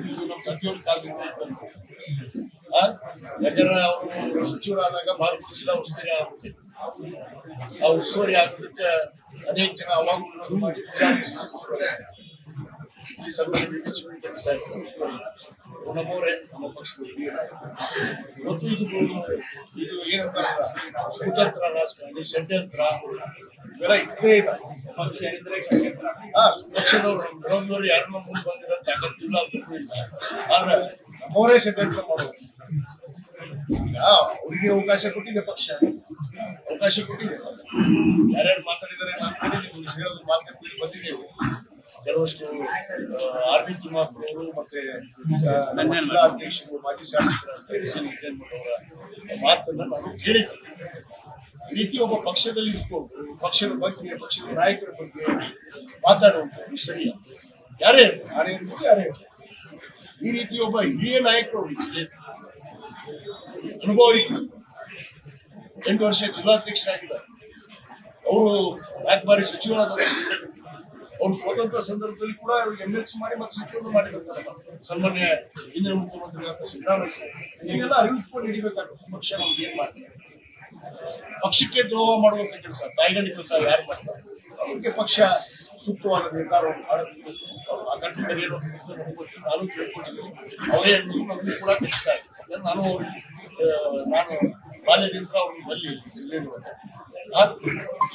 ಇದು ನಮ್ಮ ತಂದೆಯವ್ರ ಕಾಲದಿಂದ ಇತ್ತಂತೆ. ಯಾಕಂದ್ರೆ ಅವರು ಸಚಿವರಾದಾಗ ಬಾಗಲಕೋಟೆ ಜಿಲ್ಲಾ ಉಸ್ತುವಾರಿ ಆಗುತ್ತೆ. ಆ ಉಸ್ತುವಾರಿ ಆಗೋದಕ್ಕೆ ಅನೇಕ ಜನ ಅವಾಗ ಮಾಡಿ ಈ ಸನ್ಮಾನ್ಯ ಸಾಹೇಬ್ ಉಸ್ತುವಾರಿ ನಮ್ಮವರೇ ನಮ್ಮ ಪಕ್ಷದ ಇವತ್ತು ಇದು ಏನಂತ ಕುತಂತ್ರ ರಾಜಕಾರಣಿ ಷಡ್ಯಂತ್ರ ಇವೆಲ್ಲ ಇದ್ದೇ ಇಲ್ಲ. ಪಕ್ಷದವ್ರು ಕೆಲವೊಂದವ್ರು ಯಾರನ್ನ ಮುಂದೆ ಬಂದಿರೋ ತಾಕತ್ತಿಲ್ಲ ಅದಕ್ಕೂ ಇಲ್ಲ. ಆದ್ರೆ ನಮ್ಮವರೇ ಷಡ್ಯಂತ್ರ ಮಾಡೋದು. ಅವ್ರಿಗೆ ಅವಕಾಶ ಕೊಟ್ಟಿದೆ, ಪಕ್ಷ ಅವಕಾಶ ಕೊಟ್ಟಿದೆ. ಯಾರ್ಯಾರು ಮಾತಾಡಿದರೆ ನಾನು ಕೇಳಿದ್ದೀನಿ, ಹೇಳೋದು ಮಾತುಕತೆ ಬಂದಿದ್ದೇವೆ. ಕೆಲವಷ್ಟು ಆರ್ಮಿ ತಿಮ್ಮಾಪುರವರು ಮತ್ತೆ ಜಿಲ್ಲಾ ಅಧ್ಯಕ್ಷರು ಮಾಜಿ ಶಾಸಕರ ಮಾತನ್ನ ನಾನು ಕೇಳಿದ್ದೆ. ಈ ರೀತಿ ಒಬ್ಬ ಪಕ್ಷದಲ್ಲಿ ಇಟ್ಕೊಂಡು ಪಕ್ಷದ ಬಗ್ಗೆ ಪಕ್ಷದ ನಾಯಕರ ಬಗ್ಗೆ ಮಾತಾಡುವಂಥದ್ದು ಸರಿಯ? ಯಾರೇ ಯಾರೇ ಈ ರೀತಿ ಒಬ್ಬ ಹಿರಿಯ ನಾಯಕರು ಜಿಲ್ಲೆ ಅನುಭವ ಇತ್ತು. 8 ವರ್ಷ ಜಿಲ್ಲಾಧ್ಯಕ್ಷರಾಗಿದ್ದಾರೆ. ಅವರು 4 ಬಾರಿ ಸಚಿವರಾದ ಅವರು ಸ್ವಾತಂತ್ರ್ಯ ಸಂದರ್ಭದಲ್ಲಿ ಕೂಡ MLC ಮಾಡಿ ಮತ್ತೆ ಸಚಿವರು ಮಾಡಿರ್ತಾರಲ್ಲ. ಸನ್ಮಾನ್ಯ ಹಿಂದಿನ ಮುಖ್ಯಮಂತ್ರಿಗಳಾದ ಸಿದ್ದರಾಮಯ್ಯ ಇದನ್ನೆಲ್ಲ ಅರಿವಿಟ್ಕೊಂಡು ಹಿಡಿಬೇಕಾಗುತ್ತೆ. ಪಕ್ಷ ನಮ್ಗೆ ಏನ್ ಮಾಡ್ತಾರೆ? ಪಕ್ಷಕ್ಕೆ ದ್ರೋಹ ಮಾಡುವಂತ ಕೆಲಸ, ತಾಯಿಗಂಡಿ ಕೆಲಸ ಯಾರು ಮಾಡ್ತಾರೆ? ಅದಕ್ಕೆ ಪಕ್ಷ ಸೂಕ್ತವಾದ ನಿರ್ಧಾರವನ್ನು ಮಾಡಬೇಕು. ಆ ಕಂಠದಲ್ಲಿ ಏನೋ ನಾನು ಕೇಳ್ಕೊಂಡಿದ್ದೀನಿ. ಅವರೇ ನಮಗೂ ಕೂಡ ಕಷ್ಟ ಆಗಿದೆ. ನಾನು ಬಾಲ್ಯದಿಂದ ಅವ್ರಿಗೆ ಬಲ್ಲಿ ಜಿಲ್ಲೆಯಲ್ಲಿ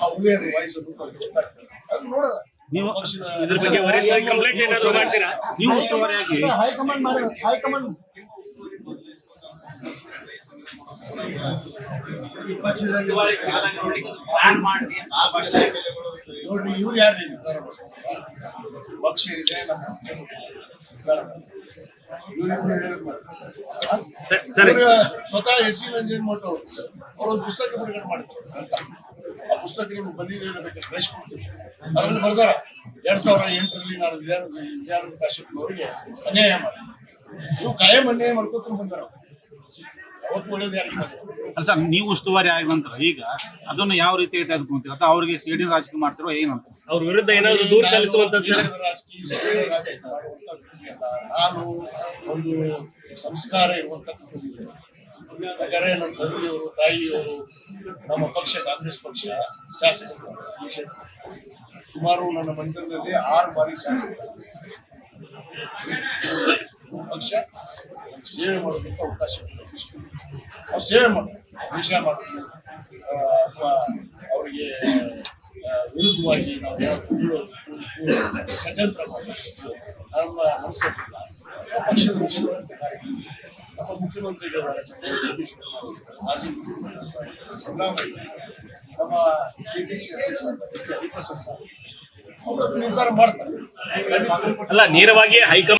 ಅವ್ರಿಗೆ ವಯಸ್ಸನ್ನು ಗೊತ್ತಾಗ್ತದೆ. ಅದು ನೋಡೋಣ. ನೀವು ಇದ್ರ ಬಗ್ಗೆ ವರಿಷ್ಠರಿಗೆ ಕಂಪ್ಲೇಂಟ್ ಏನಾದ್ರು ಮಾಡ್ತೀರಾ? ನೀವು ಉಸ್ತುವಾರಿಯಾಗಿ ಹೈಕಮಾಂಡ್ ಮಾಡಿದ್ರೆ ಹೈಕಮಾಂಡ್ ನೋಡ್ರಿ, ಇವ್ರು ಯಾರು ಪಕ್ಷ ಇದೆ ನಮ್ಮ ಸ್ವತಃ ಎಸ್ ಸಿ ನಂಜೇಗೌಡ ಅವರೊಂದು ಪುಸ್ತಕ ಬಿಡುಗಡೆ ಮಾಡ್ತಾರೆ ಅಂತ. ಆ ಪುಸ್ತಕ ನಿಮ್ಗೆ ಬಂದಿದೆ ಬೇಕಾದ್ರೆ ಕಳಿಸ್ಕೊಡ್ತೀನಿ. ಅದರಲ್ಲಿ ಬರ್ದಾರ 2008ರಲ್ಲಿ ನಾನು ವಿಜಯಾನಂದ ಕಾಶ್ಯಪ್ನವರಿಗೆ ಅನ್ಯಾಯ ಮಾಡಿ ಇವು ಕಾಯಂ ಅನ್ಯಾಯ ಮಾಡ್ಕೊತ ಬಂದಾರ. ಅವತ್ತು ಒಳ್ಳೇದು ಯಾರಿಗೆ ಅಲ್ಲ ಸರ್, ನೀವು ಉಸ್ತುವಾರಿ ಆದ ನಂತರ ಈಗ ಅದನ್ನು ಯಾವ ರೀತಿ ತೆಗೆದುಕೊಂತೀರ? ಅಥವಾ ಅವ್ರಿಗೆ ಸಿಡಿ ರಾಜಕೀಯ ಮಾಡ್ತಿರೋ ಏನಂತ ಅವ್ರ ವಿರುದ್ಧ ಏನಾದ್ರು ದೂರ ಸಲ್ಲಿಸುವಂತ ರಾಜಕೀಯ ಮಾಡುವಂತ ನಾನು ಒಂದು ಸಂಸ್ಕಾರ ಇರುವಂತ ಯಾಕಂದ್ರೆ ನಮ್ಮ ತಂದೆಯವರು ತಾಯಿಯವರು ನಮ್ಮ ಪಕ್ಷ ಕಾಂಗ್ರೆಸ್ ಪಕ್ಷ ಶಾಸಕರು ಸುಮಾರು ನನ್ನ ಮಂಡಲದಲ್ಲಿ 6 ಬಾರಿ ಶಾಸಕರು ಪಕ್ಷ ಸೇವೆ ಮಾಡೋದಕ್ಕೆ ಅವಕಾಶ ನಾವು ಸೇವೆ ಮಾಡೋದು ವಿಷಯ ಮಾಡೋದು ಅಥವಾ ಅವರಿಗೆ ವಿರುದ್ಧವಾಗಿ ನಾವು ಷಡ್ಯಂತ್ರ ಮಾಡಬೇಕು ನಮ್ಮ ಮನಸ್ಸಲ್ಲಿಲ್ಲ. ಪಕ್ಷದ ವಿಷಯವಂತ ನಮ್ಮ ಮುಖ್ಯಮಂತ್ರಿಗಳಿದ್ದಾರೆ, ಮಾಜಿ ಮುಖ್ಯಮಂತ್ರಿ ಸಿದ್ದರಾಮಯ್ಯ, ನಮ್ಮ KPC ಅಧ್ಯಕ್ಷ ಹರಿಪ್ರಸಾದ್ ಅವರು ನಿರ್ಧಾರ ಮಾಡ್ತಾರೆ. ಅಲ್ಲ, ನೇರವಾಗಿ ಹೈಕಮಾಂಡ್